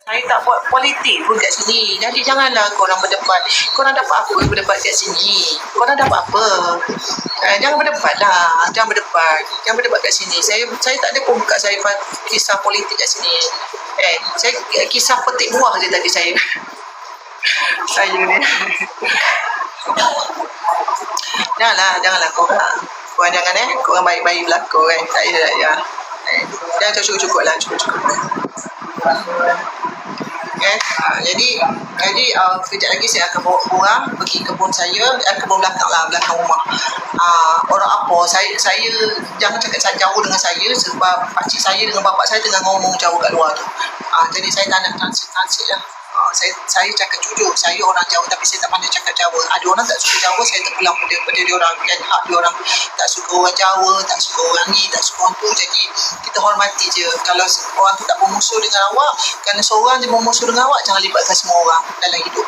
Saya tak buat politik pun kat sini. Jadi janganlah korang berdebat. Korang dapat apa berdebat kat sini? Korang dapat apa? Jangan berdebat lah. Jangan berdebat. Jangan berdebat kat sini. Saya tak ada pun buka saya kisah politik kat sini. Saya kisah petik buah je tadi saya. Saya ni. Janganlah korang. Korang jangan korang baik-baik berlaku kan. Tak ya. Jangan cukup-cukup lah. Jadi kejap lagi saya akan bawa korang pergi kebun saya, kebun belakang rumah. Orang apa, saya jangan cakap jauh dengan saya sebab pakcik saya dengan bapak saya tengah ngomong jauh kat luar tu. Jadi saya tak nak transit lah. Saya cakap jujur, saya orang Jawa tapi saya tak pandai cakap Jawa. Ada orang tak suka Jawa, saya terpulang pada dia orang, kan hak dia orang. Tak suka orang Jawa, tak suka orang ni, tak suka orang tu. Jadi kita hormati je. Kalau orang tu tak bermusuh dengan awak, kerana seorang je bermusuh dengan awak, jangan libatkan semua orang dalam hidup.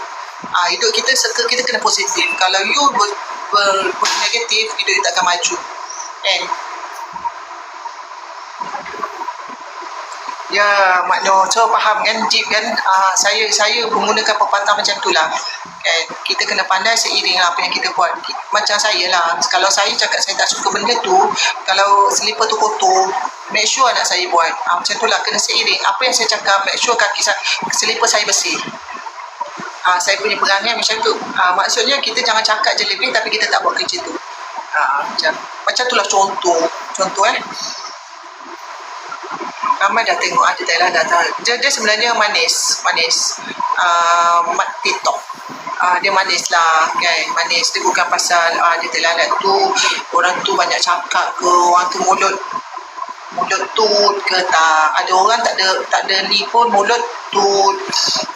Hidup kita kita kena positif. Kalau you negatif, hidup you tak akan maju. Kan? Ya, makna so faham kan Jeep kan. Saya menggunakan pepatah macam tu lah kan. Kita kena pandai seiring lah apa yang kita buat. Macam saya lah, kalau saya cakap saya tak suka benda tu, kalau selipar tu kotor, make sure anak saya buat. Macam tu lah, kena seiring apa yang saya cakap. Make sure kaki selipar saya bersih. Saya punya perangai macam tu. Maksudnya kita jangan cakap je lebih tapi kita tak buat kerja tu. Macam tu lah contoh ramai dah tengok dah tahu. Dia sebenarnya manis. TikTok. Dia manis lah kan. Manis dia bukan pasal dia terlalat tu, orang tu banyak cakap ke, orang tu mulut tut ke tak. Ada orang tak ada ni pun mulut tut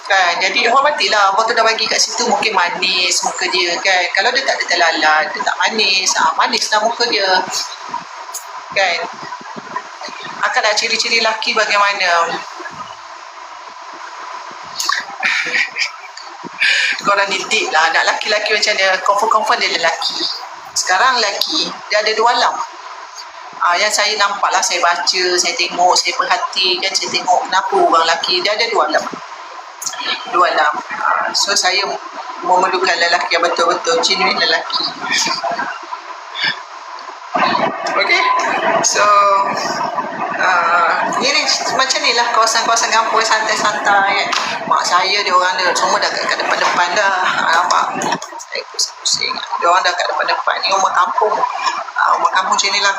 kan. Jadi hormatilah. Apa tu dah bagi kat situ, mungkin manis muka dia kan. Kalau dia tak ada terlalat, dia tak manis, manislah muka dia kan. Akan nak ciri-ciri lelaki bagaimana? Korang didik lah. Nak lelaki-lelaki macam dia, confirm dia lelaki. Sekarang lelaki, dia ada dua alam. Yang saya nampak lah, saya baca, saya tengok, saya perhati kan, saya tengok kenapa orang lelaki, dia ada dua alam. So saya memerlukan lelaki yang betul-betul genuine lelaki. Okay, so ini macam ni lah kawasan-kawasan kampung santai-santai kan. Mak saya dia orang dia semua dah kat depan-depan dah. Nampak saya pusing-pusing. Dia orang dah kat depan-depan ni. Rumah kampung macam ni lah.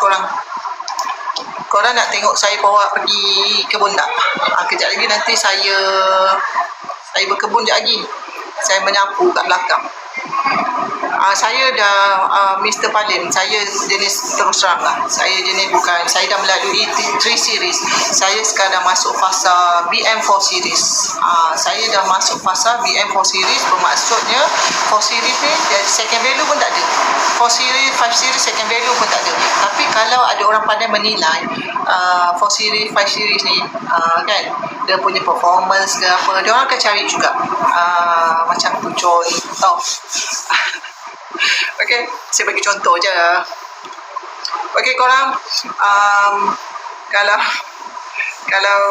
Korang nak tengok saya bawa pergi kebun tak? Kejap lagi nanti saya berkebun sekejap lagi. Saya menyapu kat belakang. Saya dah Mr. Palim. Saya jenis terus terang lah. Saya dah melalui 3 series. Saya sekarang dah masuk fasa BM4 series. Saya dah masuk fasa BM4 series. Bermaksudnya 4 series ni second value pun tak ada. 4 series, 5 series second value pun tak ada. Tapi kalau ada orang pandai menilai 4 series, 5 series ni kan, dia punya performance ke apa, dia orang akan cari juga. Macam tu contoh. Okay, saya bagi contoh je. Okay, korang kalau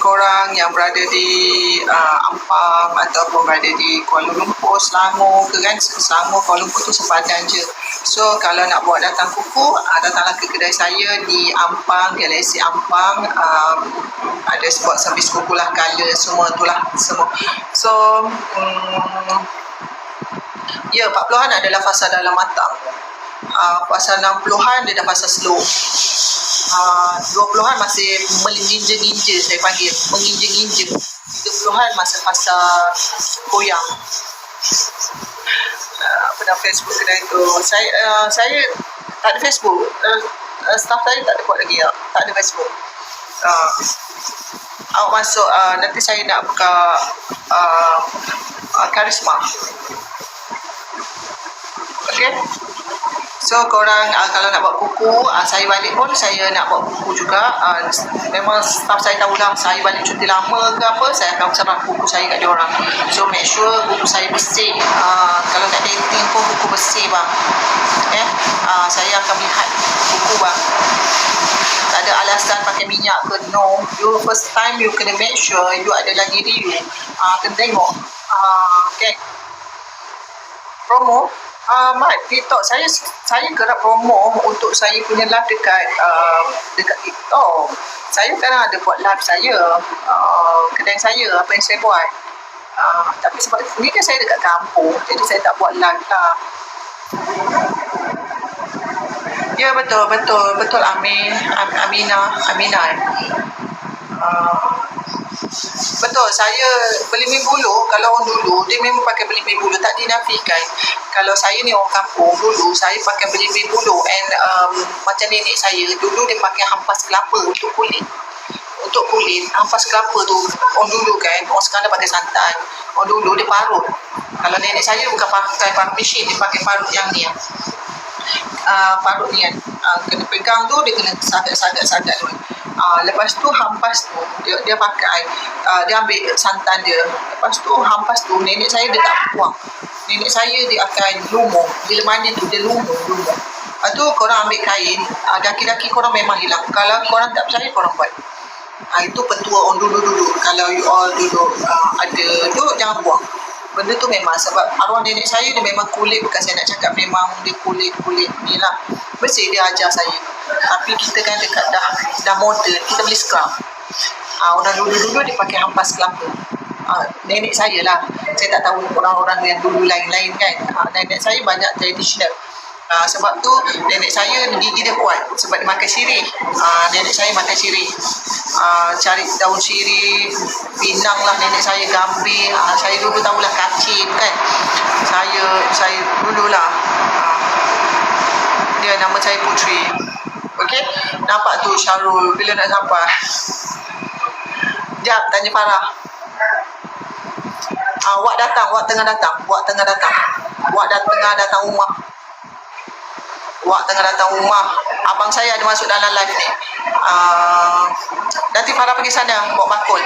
korang yang berada di Ampang ataupun berada di Kuala Lumpur, Selangor ke kan, Selangor, Kuala Lumpur tu sepadan je. So kalau nak buat datang kuku, datanglah ke kedai saya di Ampang, Galaxy Ampang. Ada buat servis kuku lah, colour semua tu lah semua. So ya, 40-an adalah fasa dalam matang. Fasa 60-an dia dah fasa slow. 20-an masih menginja-inja, saya panggil menginja-inja. 30-an masa fasa goyang. Pada Facebook kedai tu, saya tak ada Facebook. Staff saya tak ada buat lagi ya. Tak ada Facebook. Awak masuk, nanti saya nak buka Karisma. Okay. So So korang kalau nak buat kuku, saya balik pun saya nak buat kuku juga. Memang staff saya tahulah saya balik cuti lama ke apa, saya akan serah kuku saya kat diorang. So make sure kuku saya bersih. Kalau nak dating pun kuku bersih bang. Saya akan lihat kuku bang. Tak ada alasan pakai minyak ke, no. You first time you kena make sure you ada lagi you. Kena tengok. Okay. Promo. Mat, TikTok saya gerak promo untuk saya punya live dekat TikTok. Saya sekarang ada buat live saya, kedai saya, apa yang saya buat. Tapi sebab ni kan saya dekat kampung, jadi saya tak buat live lah. Ya betul Aminah. Betul, saya beli bulu. Kalau orang dulu dia memang pakai beli bulu, tak dinafikan. Kalau saya ni orang kampung, dulu saya pakai beli bulu. And macam nenek saya dulu dia pakai hampas kelapa untuk kulit. Hampas kelapa tu orang dulu kan, orang sekarang dah pakai santan. Orang dulu dia parut. Kalau nenek saya bukan pakai parut mesin, dia pakai parut yang ni. Parut ni kan, kena pegang tu dia kena sagat tu. Lepas tu hampas tu dia pakai, dia ambil santan dia. Lepas tu hampas tu nenek saya dia tak buang. Nenek saya dia akan lumur. Bila mandi tu dia lumur. Lepas tu korang ambil kain, laki-laki korang memang hilang. Kalau korang tak percaya korang buat. Itu petua orang dulu. Kalau you all dulu ada tu, jangan buang. Benda tu memang sebab arwah nenek saya dia memang kulit, bukan saya nak cakap memang dia kulit ni lah. Bersih dia ajar saya. Tapi kita kan dekat dah moden, kita boleh scrub. Orang dulu dia pakai hampas kelapa. Nenek saya lah. Saya tak tahu orang-orang yang dulu lain-lain kan. Nenek saya banyak traditional. Sebab tu nenek saya gigi dia kuat sebab dia makan sirih. Nenek saya makan sirih. Cari daun sirih, pinang lah nenek saya, gambir. Saya dulu tahulah kacip kan. Saya dululah. Dia nama saya Putri. Okey, nampak tu Syarul bila nak sampai. Jap, tanya Farah. Wak tengah datang. Wak tengah datang rumah. Abang saya ada masuk dalam live ni. Nanti Farah pergi sana bawa bakul.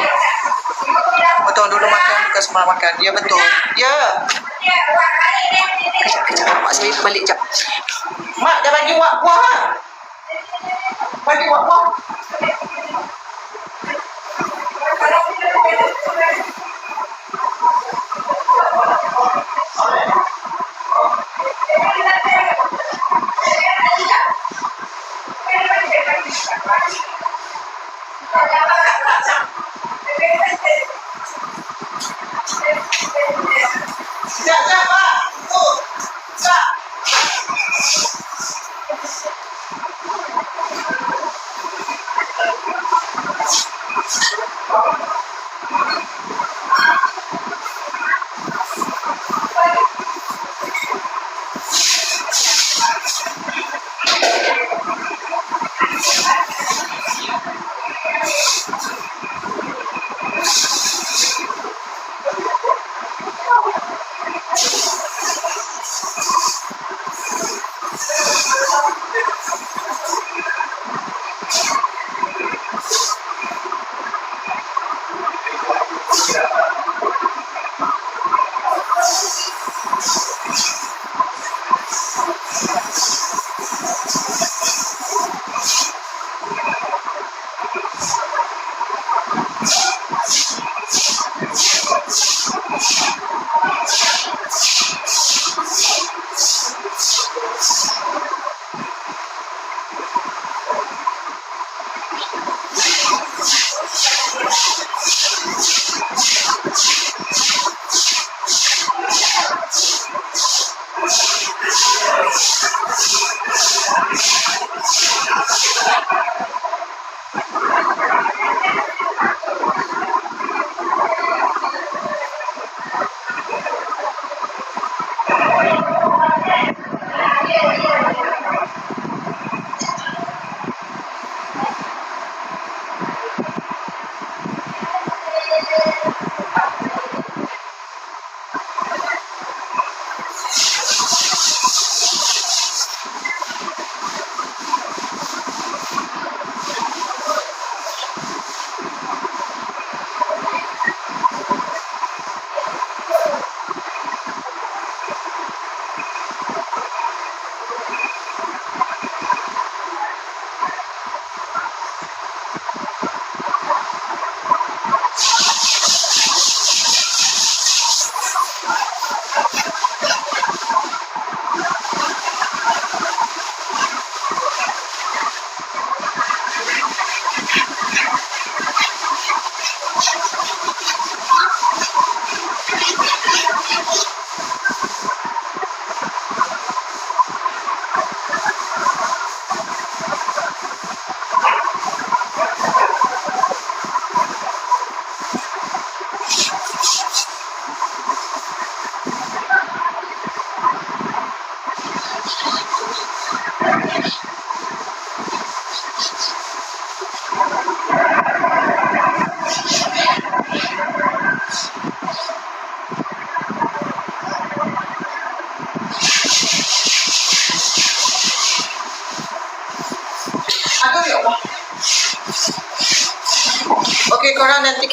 Betul, dulu makan bukan semua makan. Ya betul. Ya. Kejap mak saya balik jap. Mak dah bagi wak buah. Bagi wak buah. Sekejap, Pak. Sekejap.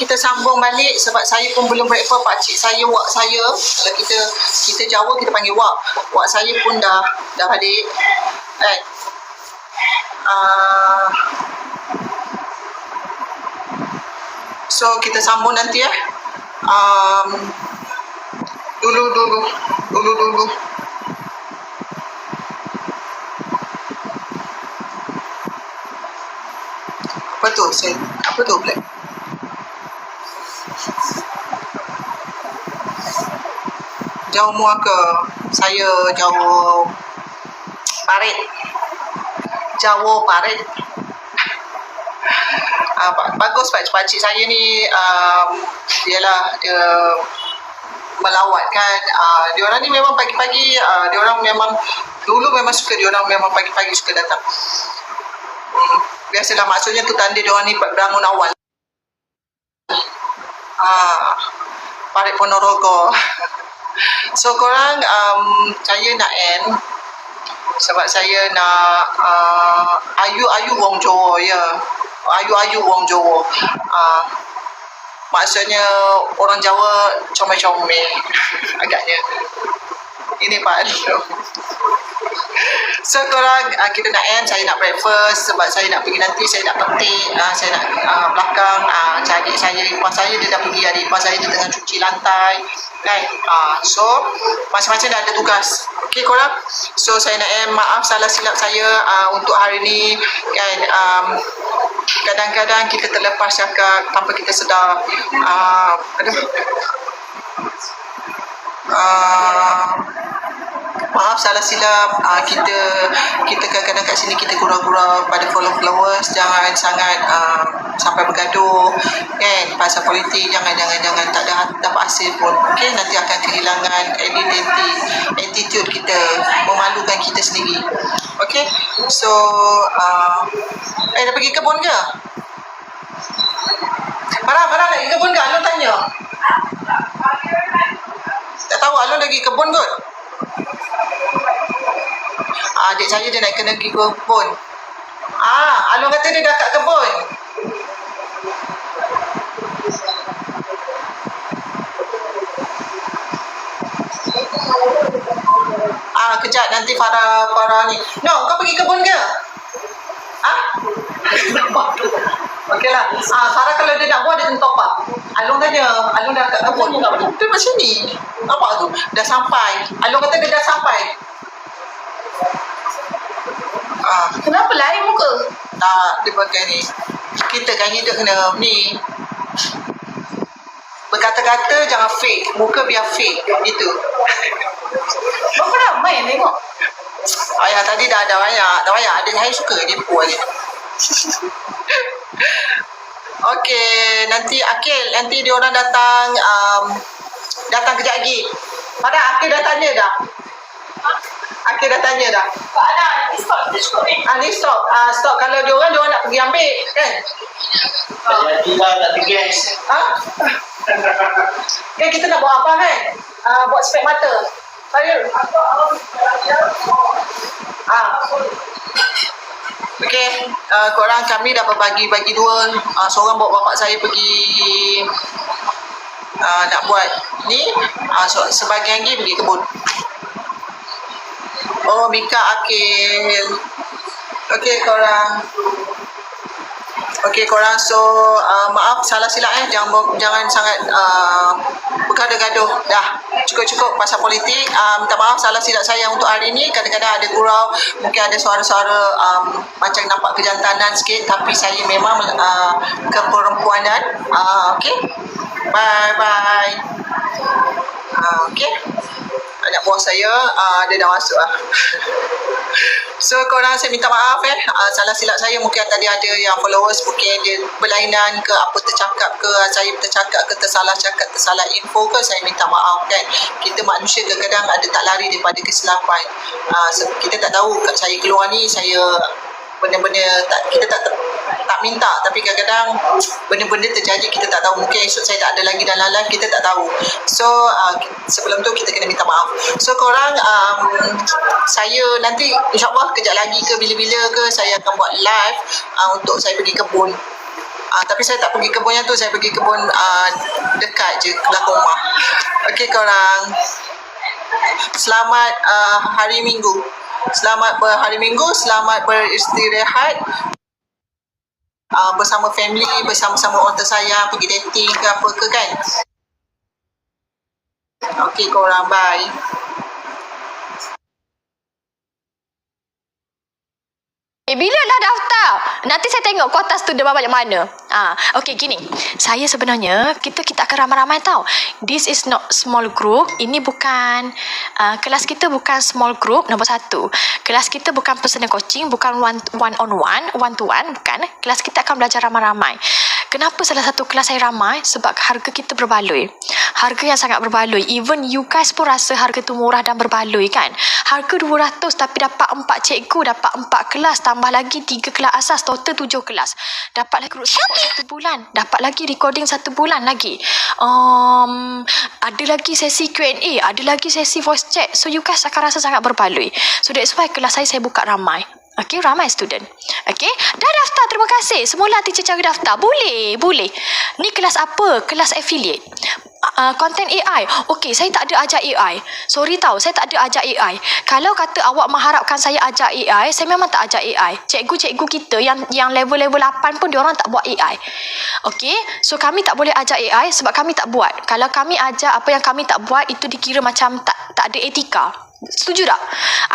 kita sambung balik sebab saya pun belum breakfast. Pakcik saya, wak saya, kalau kita Jawa kita panggil wak. Wak saya pun dah balik. Kan? So kita sambung nanti dulu. Apa tu Black? Jauh muak ke? Saya jauh Parit. Bagus pakcik saya ni, dia melawat kan. Diorang ni memang pagi-pagi, diorang memang dulu memang suka, diorang memang pagi-pagi suka datang. Biasalah, maksudnya tu tanda diorang ni bangun awal. Parit Ponorogo. So korang, saya nak end sebab saya nak ayu wong Jawa ya. Ayu wong Jawa. Maksudnya orang Jawa comel-comel agaknya. Ini Pak Anu. So korang, kita nak end. Saya nak breakfast sebab saya nak pergi nanti. Saya nak petik, saya nak belakang adik saya, ipar saya dia dah pergi. Adik ipar saya dia tengah cuci lantai kan. So masing-masing dah ada tugas. Okay korang. So saya nak end. Maaf salah silap saya untuk hari ni kan. Kadang-kadang kita terlepas cakap tanpa kita sedar. Maaf salah silap. Kita kadang-kadang kat sini kita gurau-gurau pada followers. Jangan sangat sampai bergaduh kan, pasal politik. Jangan tak dapat hasil pun. Okay, nanti akan kehilangan attitude kita, memalukan kita sendiri. Okay, so dah pergi kebun ke? Farah nak pergi kebun ke? Alun tanya. Tak tahu Alun lagi kebun kot. Adik saya dia nak kena pergi kebun. Alun kata dia dah kat kebun. Kejap nanti Farah ni. No, kau pergi kebun ke? Okeylah. Farah kalau dia nak buat dia kena top up. Alun tanya, Alun dah kat kebun. Dia kat sini. Apa tu? Dah sampai. Alun kata dia dah sampai. Kenapa lain muka? Tak, dia pakai ni. Kita kan hidup kena ni. Berkata-kata jangan fake. Muka biar fake. Itu. Berapa ramai yang tengok? Ayah tadi dah ada banyak. Adik saya suka dia puas dia. Okey, nanti Akil, nanti dia orang datang kejap lagi. Padahal Akil dah tanya dah. Tak ada, ni stop kita cukup ni. Ni stop. Stop. Kalau dia orang nak pergi ambil kan? Tak tegas. Kan kita nak buat apa kan? Buat spek mata. Saya. Okey, korang kami dah berbagi dua. Seorang bawa bapak saya pergi nak buat ni. Sebagian lagi pergi kebun. Oh, Mika Akil. Okey korang. So maaf salah silap jangan sangat bergaduh-gaduh. Dah cukup pasal politik. Minta maaf salah silap saya untuk hari ni. Kadang-kadang ada gurau, mungkin ada suara-suara macam nampak kejantanan sikit, tapi saya memang keperempuanan. Okey. Bye. Okey. Anak buah saya dia dah masuk So korang, saya minta maaf salah silap saya. Mungkin tadi ada yang followers mungkin dia berlainan ke, apa tercakap ke, saya tercakap ke, tersalah cakap, tersalah info ke, saya minta maaf kan. Kita manusia kadang-kadang ada tak lari daripada kesilapan. Kita tak tahu kat saya keluar ni, saya benda-benda kita tak minta, tapi kadang-kadang benda-benda terjadi kita tak tahu. Mungkin esok saya tak ada lagi dalam live, kita tak tahu. So sebelum tu kita kena minta maaf. So korang, saya nanti insyaAllah kejap lagi ke bila-bila ke saya akan buat live untuk saya pergi kebun. Tapi saya tak pergi kebun yang tu. Saya pergi kebun dekat je belakang rumah. Okey korang. Selamat hari Minggu. Selamat berhari Minggu. Selamat beristirahat. Bersama family, bersama-sama orang tersayang, pergi dating ke apa ke kan. Okey korang, bye. Bila dah daftar? Nanti saya tengok kuota student banyak mana. Okey, gini. Saya sebenarnya, kita akan ramai-ramai tau. This is not small group. Ini bukan, kelas kita bukan small group, nombor 1. Kelas kita bukan personal coaching, bukan one to one, bukan. Kelas kita akan belajar ramai-ramai. Kenapa salah satu kelas saya ramai? Sebab harga kita berbaloi. Harga yang sangat berbaloi. Even you guys pun rasa harga tu murah dan berbaloi kan? Harga 200 tapi dapat 4 cikgu, dapat 4 kelas, tambah lagi 3 kelas asas, total 7 kelas. Dapat lagi group support 1 bulan. Dapat lagi recording 1 bulan lagi. Ada lagi sesi Q&A, ada lagi sesi voice chat. So you guys akan rasa sangat berbaloi. So that's why kelas saya buka ramai. Okey, ramai student. Okey, dah daftar, terima kasih. Semula teacher cari daftar. Boleh. Ni kelas apa? Kelas affiliate. Content AI. Okey, saya tak ada ajar AI. Sorry tau, saya tak ada ajar AI. Kalau kata awak mengharapkan saya ajar AI, saya memang tak ajar AI. Cikgu-cikgu kita yang level-level 8 pun diorang tak buat AI. Okey, so kami tak boleh ajar AI sebab kami tak buat. Kalau kami ajar apa yang kami tak buat, itu dikira macam tak ada etika. Setuju tak?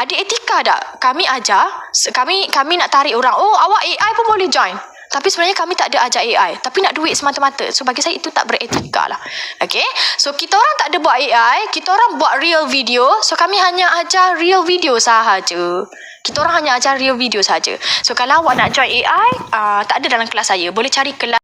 Ada etika tak? Kami ajar, kami nak tarik orang. Oh, awak AI pun boleh join. Tapi sebenarnya kami tak ada ajar AI. Tapi nak duit semata-mata. So bagi saya itu tak beretika lah. Okay? So kita orang tak ada buat AI. Kita orang buat real video. So kami hanya ajar real video sahaja. Kita orang hanya ajar real video sahaja. So kalau awak nak join AI, tak ada dalam kelas saya. Boleh cari kelas